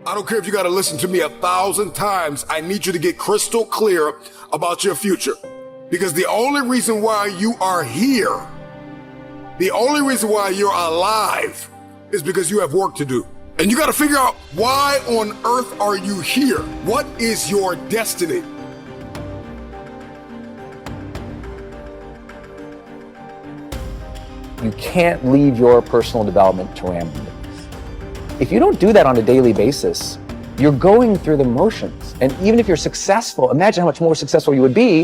I don't care if you got to listen to me 1,000 times. I need you to get crystal clear about your future. Because the only reason why you are here, the only reason why you're alive is because you have work to do. And you got to figure out, why on earth are you here? What is your destiny? You can't leave your personal development to randomness. If you don't do that on a daily basis, you're going through the motions. And even if you're successful, imagine how much more successful you would be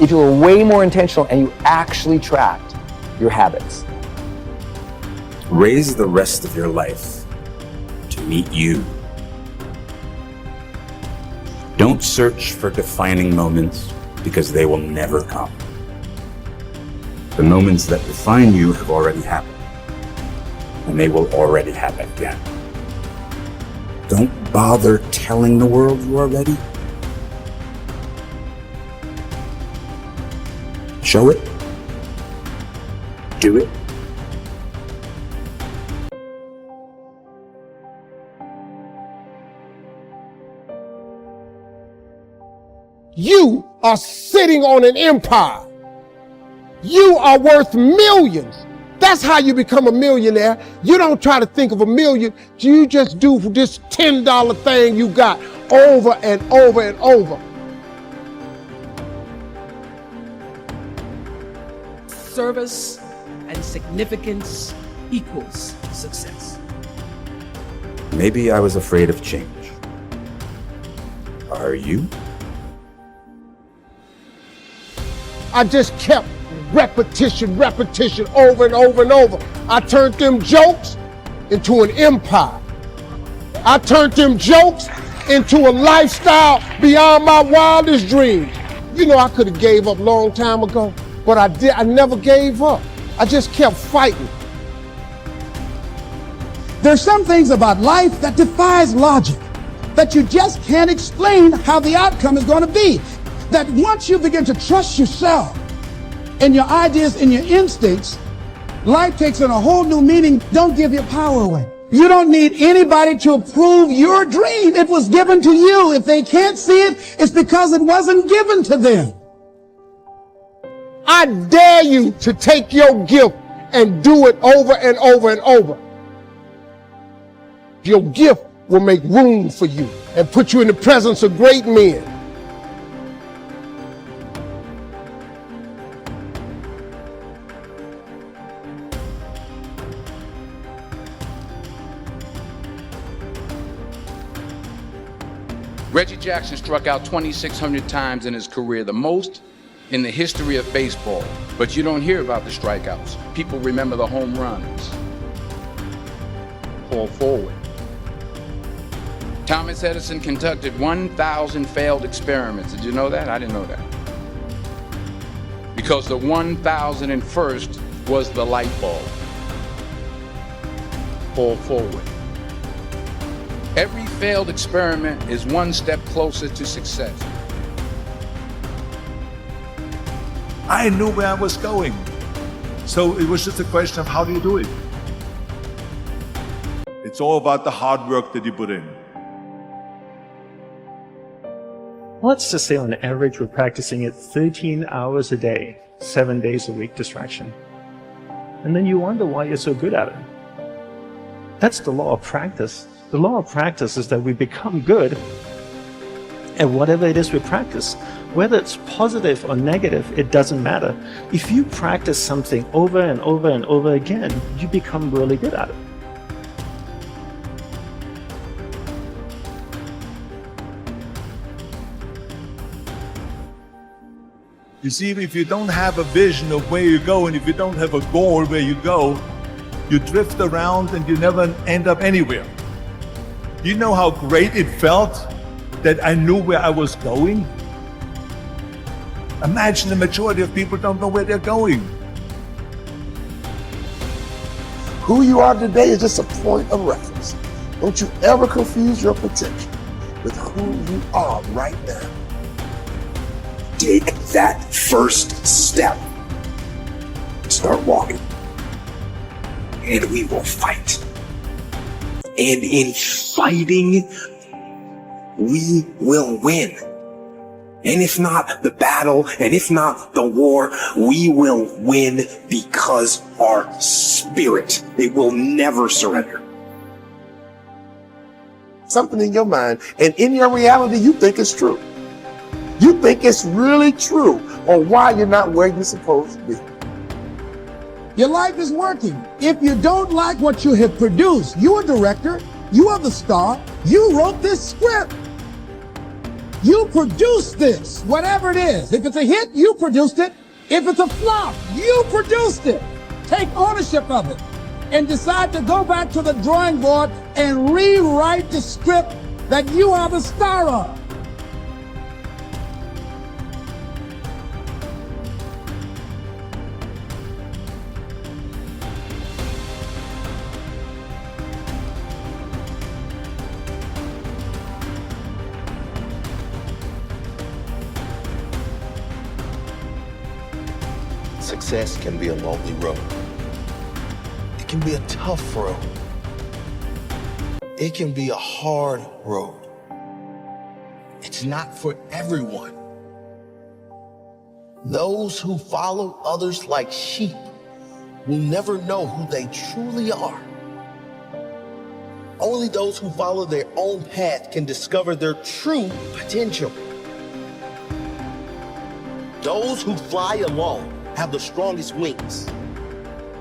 if you were way more intentional and you actually tracked your habits. Raise the rest of your life to meet you. Don't search for defining moments, because they will never come. The moments that define you have already happened, and they will already happen again. Don't bother telling the world you are ready. Show it. Do it. You are sitting on an empire. You are worth millions. That's how you become a millionaire. You don't try to think of a million. You just do this $10 thing you got over and over and over. Service and significance equals success. Maybe I was afraid of change. Are you? I just kept repetition over and over and over. I turned them jokes into an empire. I turned them jokes into a lifestyle beyond my wildest dreams. You know, I could have gave up a long time ago, but I never gave up. I just kept fighting. There's some things about life that defies logic, that you just can't explain how the outcome is going to be. That once you begin to trust yourself and your ideas and your instincts, life takes on a whole new meaning. Don't give your power away. You don't need anybody to approve your dream. It was given to you. If they can't see it, it's because it wasn't given to them. I dare you to take your gift and do it over and over and over. Your gift will make room for you and put you in the presence of great men. Reggie Jackson struck out 2,600 times in his career, the most in the history of baseball. But you don't hear about the strikeouts. People remember the home runs. Fall forward. Thomas Edison conducted 1,000 failed experiments. Did you know that? I didn't know that. Because the 1,001st was the light bulb. Fall forward. Every failed experiment is one step closer to success. I knew where I was going. So it was just a question of how do you do it? It's all about the hard work that you put in. Let's just say on average we're practicing it 13 hours a day, 7 days a week distraction. And then you wonder why you're so good at it. That's the law of practice. The law of practice is that we become good at whatever it is we practice. Whether it's positive or negative, it doesn't matter. If you practice something over and over and over again, you become really good at it. You see, if you don't have a vision of where you go, and if you don't have a goal where you go, you drift around and you never end up anywhere. You know how great it felt that I knew where I was going? Imagine the majority of people don't know where they're going. Who you are today is just a point of reference. Don't you ever confuse your potential with who you are right now. Take that first step. Start walking. And we will fight. And in fighting, we will win. And if not the battle, and if not the war, we will win because our spirit, it will never surrender. Something in your mind, and in your reality, you think it's true. You think it's really true on why you're not where you're supposed to be. Your life is working. If you don't like what you have produced, you're a director, you are the star, you wrote this script. You produced this, whatever it is. If it's a hit, you produced it. If it's a flop, you produced it. Take ownership of it and decide to go back to the drawing board and rewrite the script that you are the star of. Success can be a lonely road. It can be a tough road. It can be a hard road. It's not for everyone. Those who follow others like sheep will never know who they truly are. Only those who follow their own path can discover their true potential. Those who fly alone have the strongest wings.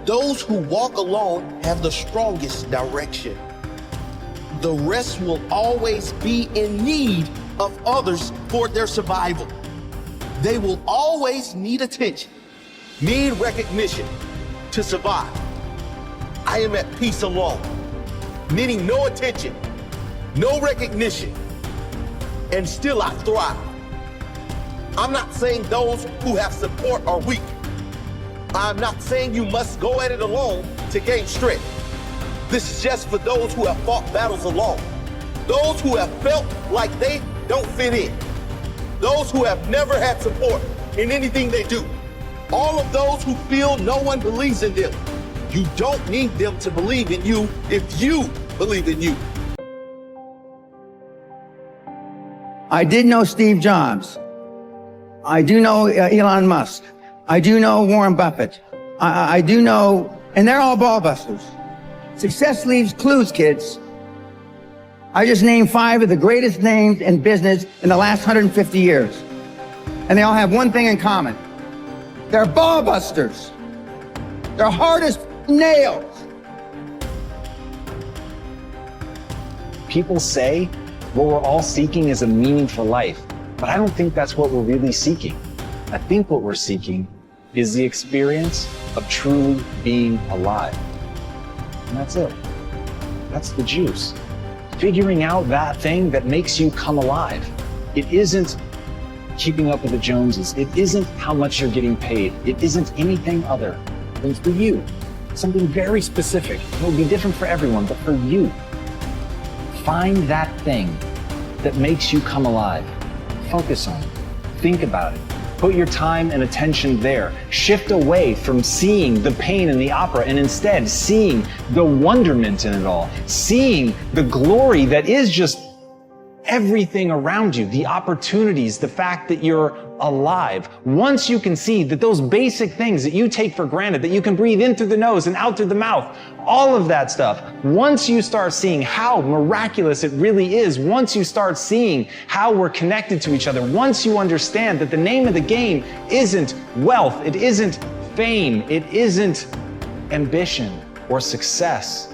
Those who walk alone have the strongest direction. The rest will always be in need of others for their survival. They will always need attention, need recognition to survive. I am at peace alone, needing no attention, no recognition, and still I thrive. I'm not saying those who have support are weak. I'm not saying you must go at it alone to gain strength. This is just for those who have fought battles alone. Those who have felt like they don't fit in. Those who have never had support in anything they do. All of those who feel no one believes in them. You don't need them to believe in you if you believe in you. I did know Steve Jobs. I do know Elon Musk. I do know Warren Buffett. I do know, and they're all ball busters. Success leaves clues, kids. I just named 5 of the greatest names in business in the last 150 years. And they all have one thing in common. They're ball busters. They're hard as nails. People say what we're all seeking is a meaningful life, but I don't think that's what we're really seeking. I think what we're seeking is the experience of truly being alive. And that's it. That's the juice. Figuring out that thing that makes you come alive. It isn't keeping up with the Joneses. It isn't how much you're getting paid. It isn't anything other than for you. Something very specific. It'll be different for everyone, but for you. Find that thing that makes you come alive. Focus on it. Think about it. Put your time and attention there. Shift away from seeing the pain in the opera and instead seeing the wonderment in it all. Seeing the glory that is just everything around you, the opportunities, the fact that you're alive. Once you can see that those basic things that you take for granted, that you can breathe in through the nose and out through the mouth, all of that stuff, once you start seeing how miraculous it really is, once you start seeing how we're connected to each other, once you understand that the name of the game isn't wealth, it isn't fame, it isn't ambition or success,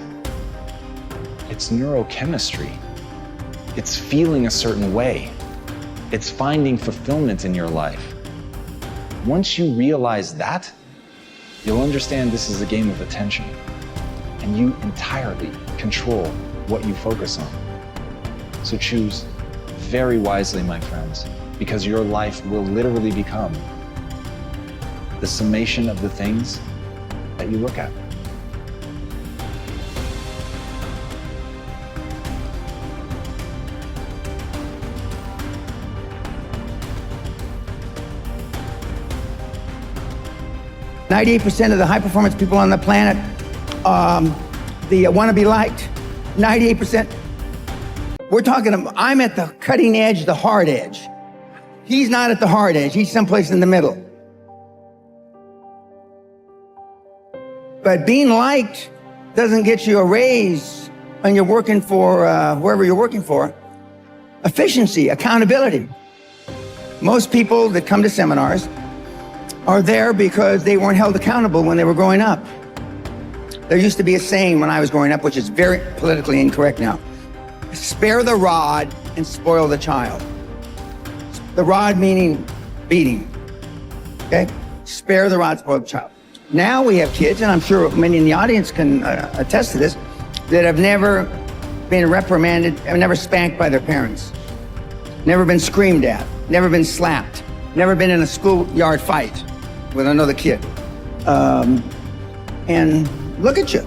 it's neurochemistry. It's feeling a certain way. It's finding fulfillment in your life. Once you realize that, you'll understand this is a game of attention, and you entirely control what you focus on. So choose very wisely, my friends, because your life will literally become the summation of the things that you look at. %98 of the high-performance people on the planet, they want to be liked. 98%. We're talking, I'm at the cutting edge, the hard edge. He's not at the hard edge. He's someplace in the middle. But being liked doesn't get you a raise when you're working for wherever you're working for. Efficiency, accountability. Most people that come to seminars are there because they weren't held accountable when they were growing up. There used to be a saying when I was growing up, which is very politically incorrect now. Spare the rod and spoil the child. The rod meaning beating, okay? Spare the rod, spoil the child. Now we have kids, and I'm sure many in the audience can attest to this, that have never been reprimanded, have never spanked by their parents, never been screamed at, never been slapped, never been in a schoolyard fight with another kid. And look at you.